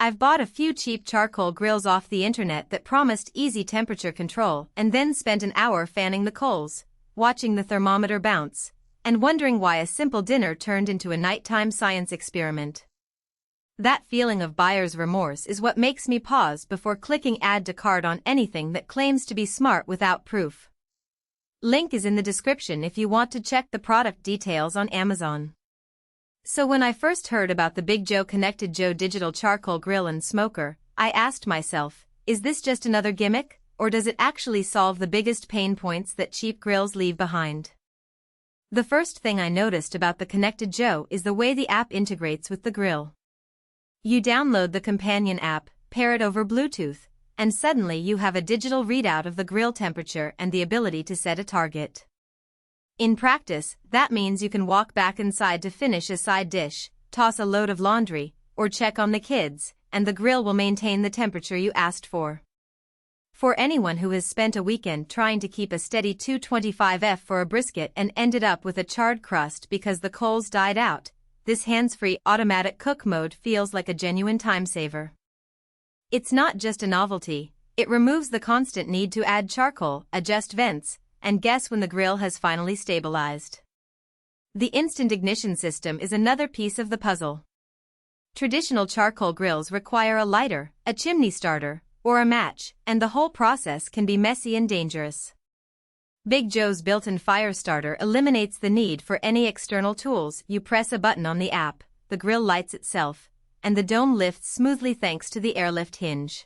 I've bought a few cheap charcoal grills off the internet that promised easy temperature control and then spent an hour fanning the coals, watching the thermometer bounce, and wondering why a simple dinner turned into a nighttime science experiment. That feeling of buyer's remorse is what makes me pause before clicking add to cart on anything that claims to be smart without proof. Link is in the description if you want to check the product details on Amazon. So when I first heard about the Big Joe Konnected Joe digital charcoal grill and smoker, I asked myself, is this just another gimmick, or does it actually solve the biggest pain points that cheap grills leave behind? The first thing I noticed about the Konnected Joe is the way the app integrates with the grill. You download the companion app, pair it over Bluetooth, and suddenly you have a digital readout of the grill temperature and the ability to set a target. In practice, that means you can walk back inside to finish a side dish, toss a load of laundry, or check on the kids, and the grill will maintain the temperature you asked for. For anyone who has spent a weekend trying to keep a steady 225°F for a brisket and ended up with a charred crust because the coals died out, this hands-free automatic cook mode feels like a genuine time saver. It's not just a novelty, it removes the constant need to add charcoal, adjust vents, and guess when the grill has finally stabilized. The instant ignition system is another piece of the puzzle. Traditional charcoal grills require a lighter, a chimney starter, or a match, and the whole process can be messy and dangerous. Big Joe's built-in fire starter eliminates the need for any external tools. You press a button on the app, the grill lights itself, and the dome lifts smoothly thanks to the airlift hinge.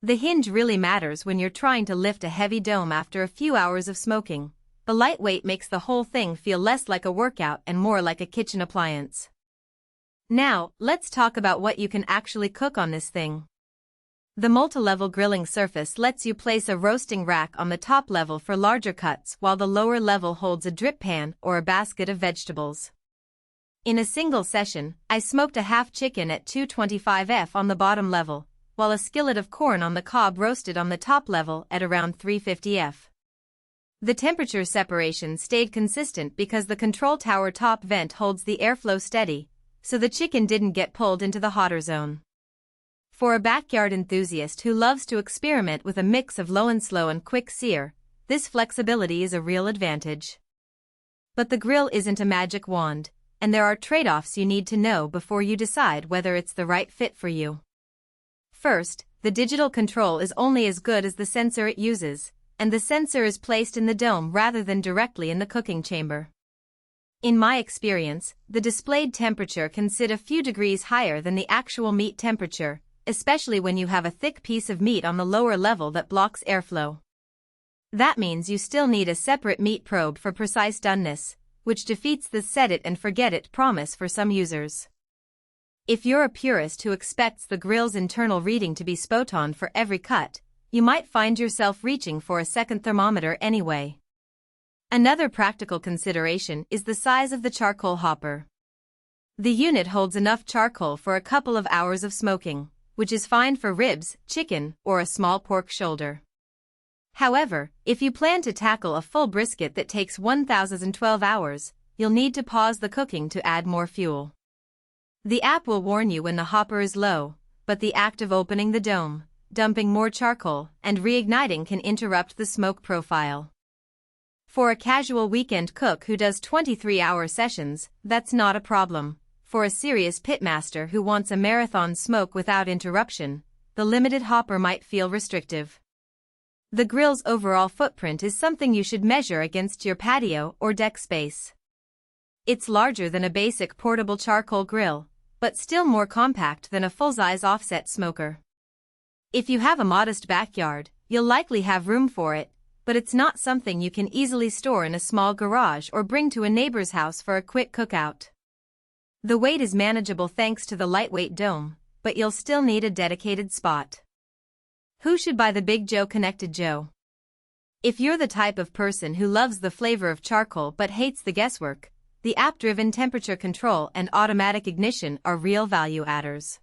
The hinge really matters when you're trying to lift a heavy dome after a few hours of smoking. The lightweight makes the whole thing feel less like a workout and more like a kitchen appliance. Now, let's talk about what you can actually cook on this thing. The multi-level grilling surface lets you place a roasting rack on the top level for larger cuts while the lower level holds a drip pan or a basket of vegetables. In a single session, I smoked a half chicken at 225°F on the bottom level, while a skillet of corn on the cob roasted on the top level at around 350°F. The temperature separation stayed consistent because the control tower top vent holds the airflow steady, so the chicken didn't get pulled into the hotter zone. For a backyard enthusiast who loves to experiment with a mix of low and slow and quick sear, this flexibility is a real advantage. But the grill isn't a magic wand, and there are trade-offs you need to know before you decide whether it's the right fit for you. First, the digital control is only as good as the sensor it uses, and the sensor is placed in the dome rather than directly in the cooking chamber. In my experience, the displayed temperature can sit a few degrees higher than the actual meat temperature, especially when you have a thick piece of meat on the lower level that blocks airflow. That means you still need a separate meat probe for precise doneness, which defeats the set it and forget it promise for some users. If you're a purist who expects the grill's internal reading to be spot on for every cut, you might find yourself reaching for a second thermometer anyway. Another practical consideration is the size of the charcoal hopper. The unit holds enough charcoal for a couple of hours of smoking, which is fine for ribs, chicken, or a small pork shoulder. However, if you plan to tackle a full brisket that takes 1,012 hours, you'll need to pause the cooking to add more fuel. The app will warn you when the hopper is low, but the act of opening the dome, dumping more charcoal, and reigniting can interrupt the smoke profile. For a casual weekend cook who does 23-hour sessions, that's not a problem. For a serious pitmaster who wants a marathon smoke without interruption, the limited hopper might feel restrictive. The grill's overall footprint is something you should measure against your patio or deck space. It's larger than a basic portable charcoal grill, but still more compact than a full-size offset smoker. If you have a modest backyard, you'll likely have room for it, but it's not something you can easily store in a small garage or bring to a neighbor's house for a quick cookout. The weight is manageable thanks to the lightweight dome, but you'll still need a dedicated spot. Who should buy the Big Joe Konnected Joe? If you're the type of person who loves the flavor of charcoal but hates the guesswork, the app-driven temperature control and automatic ignition are real value adders.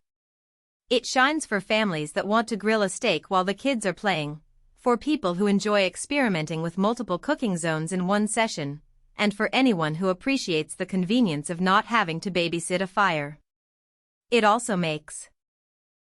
It shines for families that want to grill a steak while the kids are playing, for people who enjoy experimenting with multiple cooking zones in one session, and for anyone who appreciates the convenience of not having to babysit a fire. It also makes